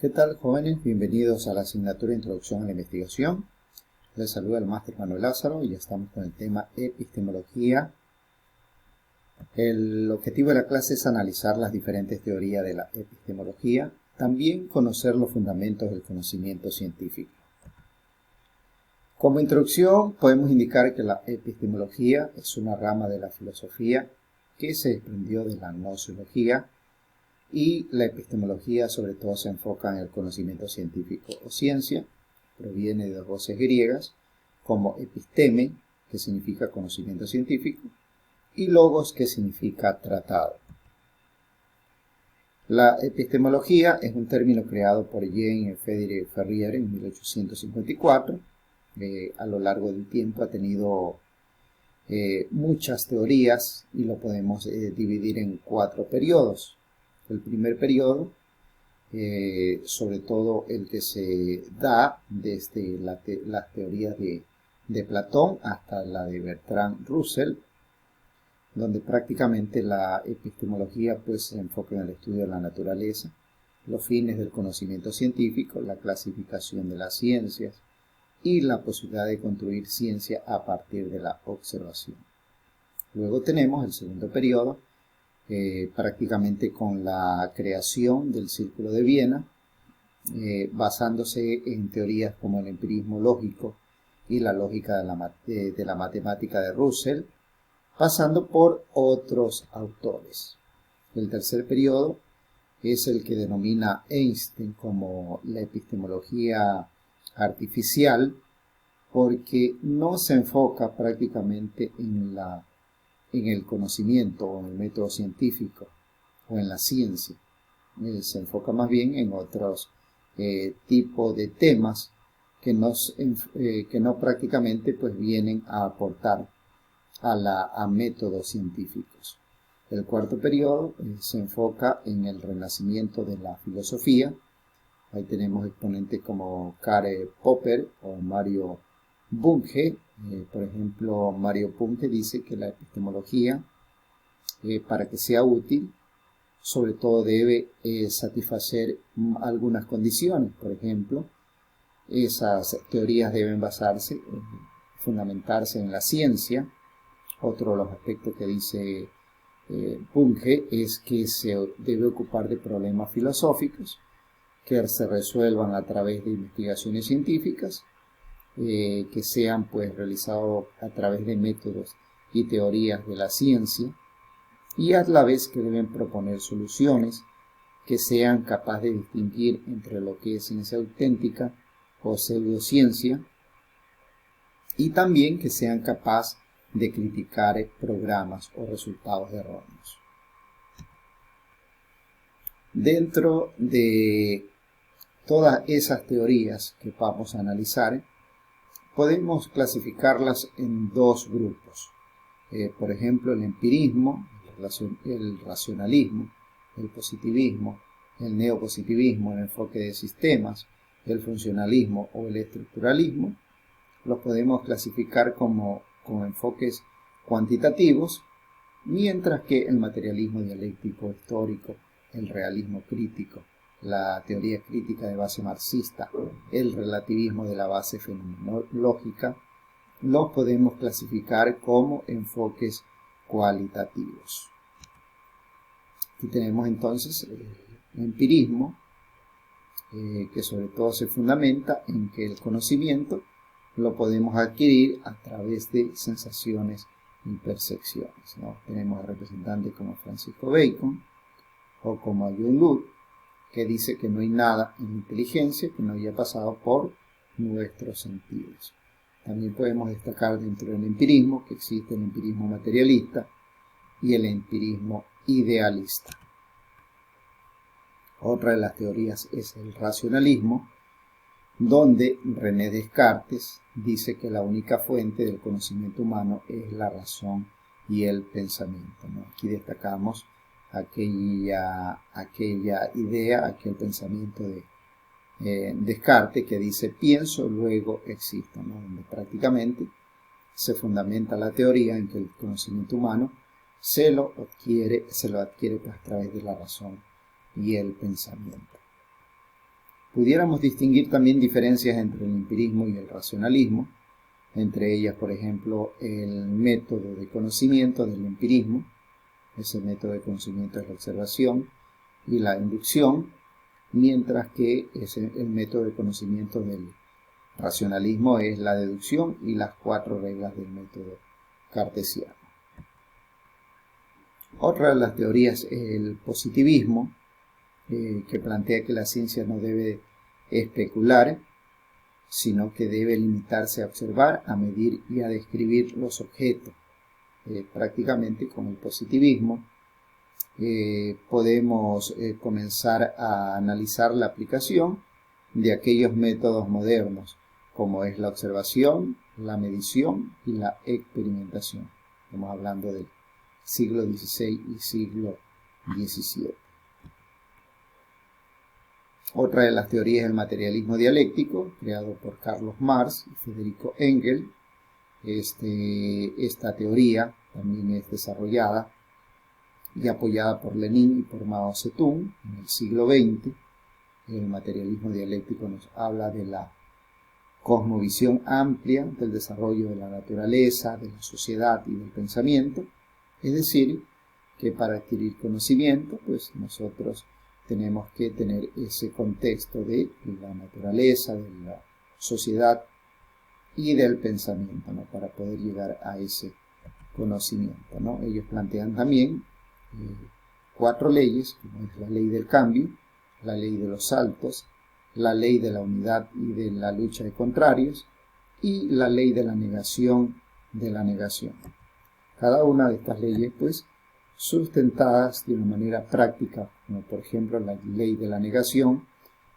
¿Qué tal, jóvenes? Bienvenidos a la asignatura Introducción a la Investigación. Les saluda el máster Manuel Lázaro y ya estamos con el tema epistemología. El objetivo de la clase es analizar las diferentes teorías de la epistemología, también conocer los fundamentos del conocimiento científico. Como introducción, podemos indicar que la epistemología es una rama de la filosofía que se desprendió de la gnoseología, y la epistemología sobre todo se enfoca en el conocimiento científico o ciencia. Proviene de voces griegas como episteme, que significa conocimiento científico, y logos, que significa tratado. La epistemología es un término creado por Jean Frédéric Ferrier en 1854. A lo largo del tiempo ha tenido muchas teorías y lo podemos dividir en 4 periodos. El primer periodo, sobre todo el que se da desde las teorías de Platón hasta la de Bertrand Russell, donde prácticamente la epistemología pues, se enfoca en el estudio de la naturaleza, los fines del conocimiento científico, la clasificación de las ciencias y la posibilidad de construir ciencia a partir de la observación. Luego tenemos el segundo periodo, prácticamente con la creación del Círculo de Viena, basándose en teorías como el empirismo lógico y la lógica de la matemática de Russell, pasando por otros autores. El tercer periodo es el que denomina Einstein como la epistemología artificial, porque no se enfoca prácticamente en el conocimiento o en el método científico o en la ciencia. Se enfoca más bien en otros tipos de temas que no prácticamente pues vienen a aportar a métodos científicos. El cuarto periodo se enfoca en el renacimiento de la filosofía. Ahí tenemos exponentes como Karl Popper o Mario Bunge. Por ejemplo, Mario Bunge dice que la epistemología, para que sea útil, sobre todo debe satisfacer algunas condiciones. Por ejemplo, esas teorías deben fundamentarse en la ciencia. Otro de los aspectos que dice Bunge es que se debe ocupar de problemas filosóficos que se resuelvan a través de investigaciones científicas, que sean pues realizados a través de métodos y teorías de la ciencia, y a la vez que deben proponer soluciones que sean capaces de distinguir entre lo que es ciencia auténtica o pseudociencia, y también que sean capaces de criticar programas o resultados erróneos. Dentro de todas esas teorías que vamos a analizar, podemos clasificarlas en 2 grupos. Por ejemplo, el empirismo, el racionalismo, el positivismo, el neopositivismo, el enfoque de sistemas, el funcionalismo o el estructuralismo. Los podemos clasificar como enfoques cuantitativos, mientras que el materialismo dialéctico histórico, el realismo crítico, la teoría crítica de base marxista, el relativismo de la base fenomenológica, los podemos clasificar como enfoques cualitativos. Aquí tenemos entonces el empirismo, que sobre todo se fundamenta en que el conocimiento lo podemos adquirir a través de sensaciones y percepciones, ¿no? Tenemos representantes como Francisco Bacon o como John Locke, que dice que no hay nada en la inteligencia que no haya pasado por nuestros sentidos. También podemos destacar dentro del empirismo que existe el empirismo materialista y el empirismo idealista. Otra de las teorías es el racionalismo, donde René Descartes dice que la única fuente del conocimiento humano es la razón y el pensamiento, ¿no? Aquí destacamos aquella idea, aquel pensamiento de Descartes que dice pienso, luego existo, ¿no? Donde prácticamente se fundamenta la teoría en que el conocimiento humano se lo adquiere pues, a través de la razón y el pensamiento. Pudiéramos distinguir también diferencias entre el empirismo y el racionalismo, entre ellas, por ejemplo, el método de conocimiento del empirismo. Ese método de conocimiento es la observación y la inducción, mientras que el método de conocimiento del racionalismo es la deducción y las 4 reglas del método cartesiano. Otra de las teorías es el positivismo, que plantea que la ciencia no debe especular, sino que debe limitarse a observar, a medir y a describir los objetos. Prácticamente con el positivismo podemos comenzar a analizar la aplicación de aquellos métodos modernos, como es la observación, la medición y la experimentación. Estamos hablando del siglo XVI y siglo XVII. Otra de las teorías es el materialismo dialéctico, creado por Carlos Marx y Federico Engels. Esta teoría también es desarrollada y apoyada por Lenin y por Mao Zedong en el siglo XX. El materialismo dialéctico nos habla de la cosmovisión amplia del desarrollo de la naturaleza, de la sociedad y del pensamiento. Es decir, que para adquirir conocimiento, pues nosotros tenemos que tener ese contexto de la naturaleza, de la sociedad y del pensamiento, ¿no?, para poder llegar a ese conocimiento, ¿no? Ellos plantean también 4 leyes, como es la ley del cambio, la ley de los saltos, la ley de la unidad y de la lucha de contrarios, y la ley de la negación de la negación. Cada una de estas leyes, pues, sustentadas de una manera práctica, como por ejemplo la ley de la negación,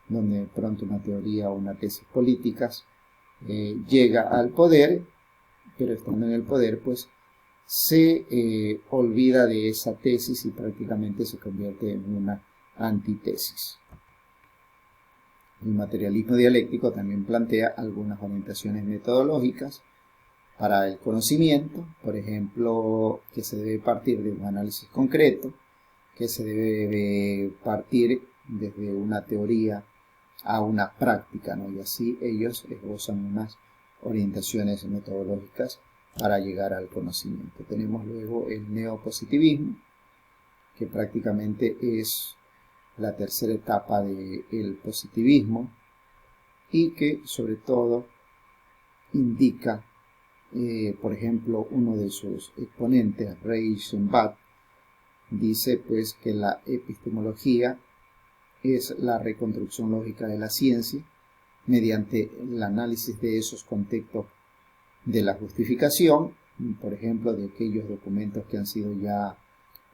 donde de pronto una teoría o una tesis políticas llega al poder, pero estando en el poder, pues se olvida de esa tesis y prácticamente se convierte en una antítesis. El materialismo dialéctico también plantea algunas orientaciones metodológicas para el conocimiento, por ejemplo, que se debe partir de un análisis concreto, que se debe partir desde una teoría a una práctica, ¿no? Y así ellos esbozan unas orientaciones metodológicas para llegar al conocimiento. Tenemos luego el neopositivismo, que prácticamente es la tercera etapa del positivismo y que sobre todo indica, por ejemplo, uno de sus exponentes, Reichenbach, dice pues que la epistemología es la reconstrucción lógica de la ciencia mediante el análisis de esos contextos de la justificación, por ejemplo, de aquellos documentos que han sido ya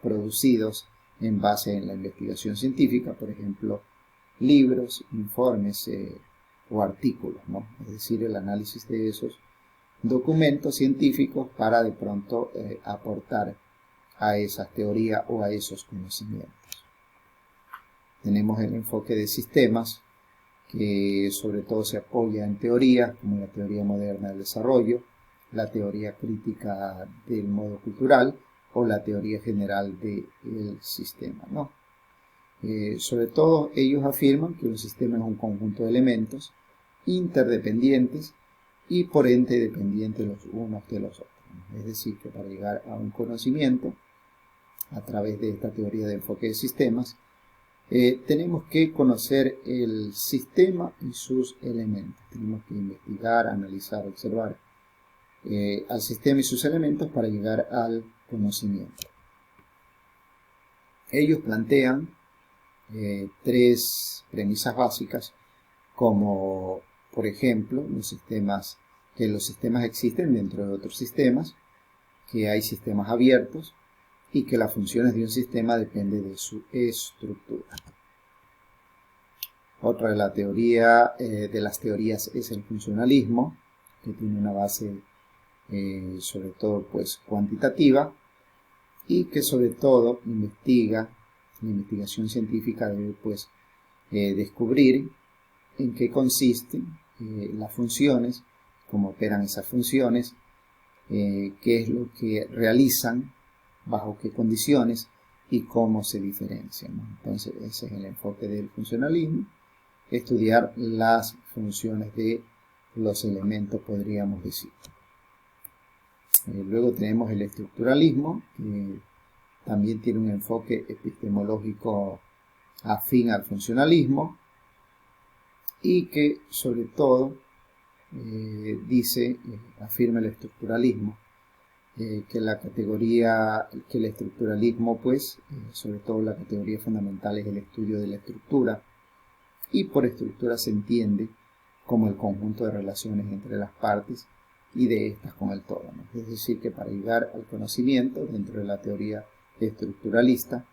producidos en base en la investigación científica, por ejemplo, libros, informes o artículos, ¿no? Es decir, el análisis de esos documentos científicos para de pronto aportar a esa teoría o a esos conocimientos. Tenemos el enfoque de sistemas, que sobre todo se apoya en teorías como la teoría moderna del desarrollo, la teoría crítica del modo cultural o la teoría general del sistema, ¿no? Sobre todo ellos afirman que un sistema es un conjunto de elementos interdependientes y por ende dependientes los unos de los otros. Es decir, que para llegar a un conocimiento a través de esta teoría de enfoque de sistemas, tenemos que conocer el sistema y sus elementos. Tenemos que investigar, analizar, observar al sistema y sus elementos para llegar al conocimiento. Ellos plantean 3 premisas básicas, como por ejemplo que los sistemas existen dentro de otros sistemas, que hay sistemas abiertos y que las funciones de un sistema dependen de su estructura. Otra de las teorías es el funcionalismo, que tiene una base sobre todo pues cuantitativa y que sobre todo la investigación científica debe pues descubrir en qué consisten las funciones, cómo operan esas funciones, qué es lo que realizan, bajo qué condiciones y cómo se diferencian, ¿no? Entonces ese es el enfoque del funcionalismo. estudiar las funciones de los elementos, podríamos decir. Luego tenemos el estructuralismo, que también tiene un enfoque epistemológico afín al funcionalismo y que sobre todo afirma el estructuralismo, que el estructuralismo, pues, sobre todo la categoría fundamental es el estudio de la estructura, y por estructura se entiende como el conjunto de relaciones entre las partes y de estas con el todo, ¿no? Es decir, que para llegar al conocimiento dentro de la teoría estructuralista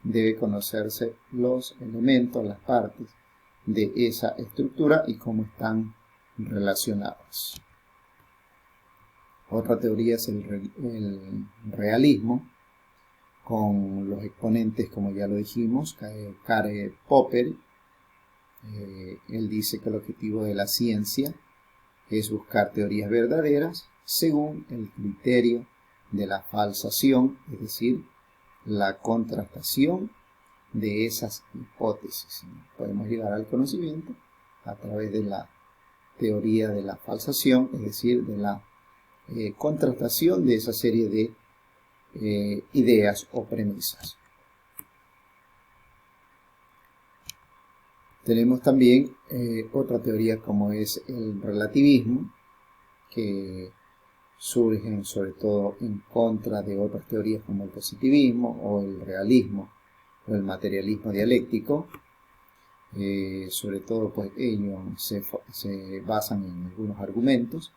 debe conocerse los elementos, las partes de esa estructura y cómo están relacionadas. Otra teoría es el realismo, con los exponentes, como ya lo dijimos, Karl Popper. Él dice que el objetivo de la ciencia es buscar teorías verdaderas según el criterio de la falsación, es decir, la contrastación de esas hipótesis. Podemos llegar al conocimiento a través de la teoría de la falsación, es decir, de la contrastación de esa serie de ideas o premisas. Tenemos también otra teoría como es el relativismo, que surgen sobre todo en contra de otras teorías como el positivismo o el realismo o el materialismo dialéctico. Sobre todo, pues, ellos se basan en algunos argumentos,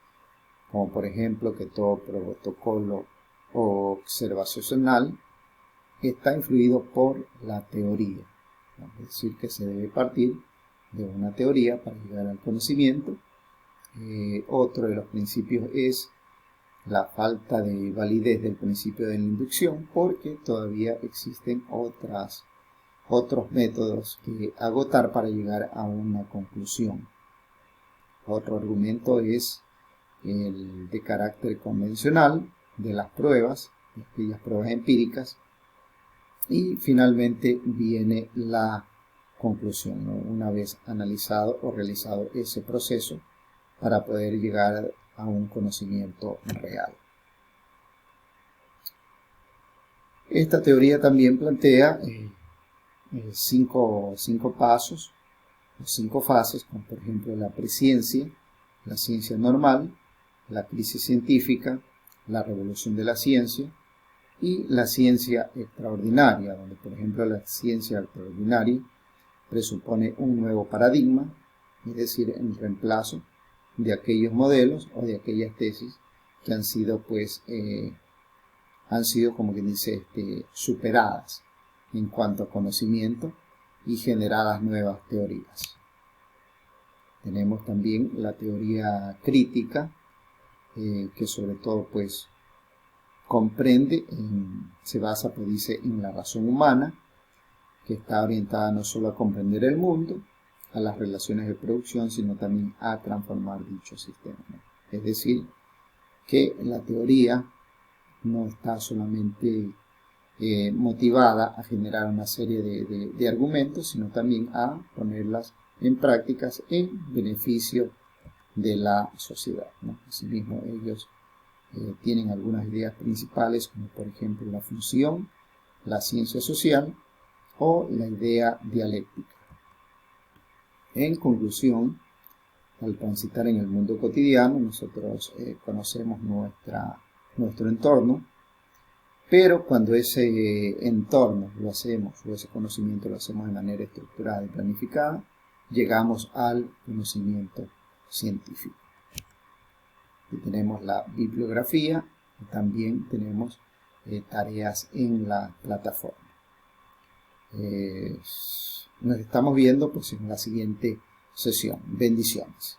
como por ejemplo que todo protocolo observacional está influido por la teoría. Es decir, que se debe partir de una teoría para llegar al conocimiento. Otro de los principios es la falta de validez del principio de la inducción, porque todavía existen otros métodos que agotar para llegar a una conclusión. Otro argumento es el de carácter convencional de las pruebas, de aquellas pruebas empíricas. Y finalmente viene la conclusión, ¿no? Una vez analizado o realizado ese proceso para poder llegar a un conocimiento real. Esta teoría también plantea cinco pasos o 5 fases, como por ejemplo la presciencia, la ciencia normal, la crisis científica, la revolución de la ciencia y la ciencia extraordinaria, donde por ejemplo la ciencia extraordinaria presupone un nuevo paradigma, es decir, el reemplazo de aquellos modelos o de aquellas tesis que han sido, pues, como quien dice, superadas en cuanto a conocimiento y generadas nuevas teorías. Tenemos también la teoría crítica, que sobre todo, pues, se basa, pues, dice, en la razón humana, que está orientada no solo a comprender el mundo, a las relaciones de producción, sino también a transformar dicho sistema, ¿no? Es decir, que la teoría no está solamente motivada a generar una serie de argumentos, sino también a ponerlas en prácticas en beneficio de la sociedad, ¿no? Asimismo, ellos tienen algunas ideas principales, como por ejemplo la función, la ciencia social o la idea dialéctica. En conclusión, al transitar en el mundo cotidiano, nosotros conocemos nuestro entorno, pero cuando ese entorno lo hacemos, o ese conocimiento lo hacemos de manera estructurada y planificada, llegamos al conocimiento científico. Y tenemos la bibliografía y también tenemos tareas en la plataforma. Nos estamos viendo, pues, en la siguiente sesión. Bendiciones.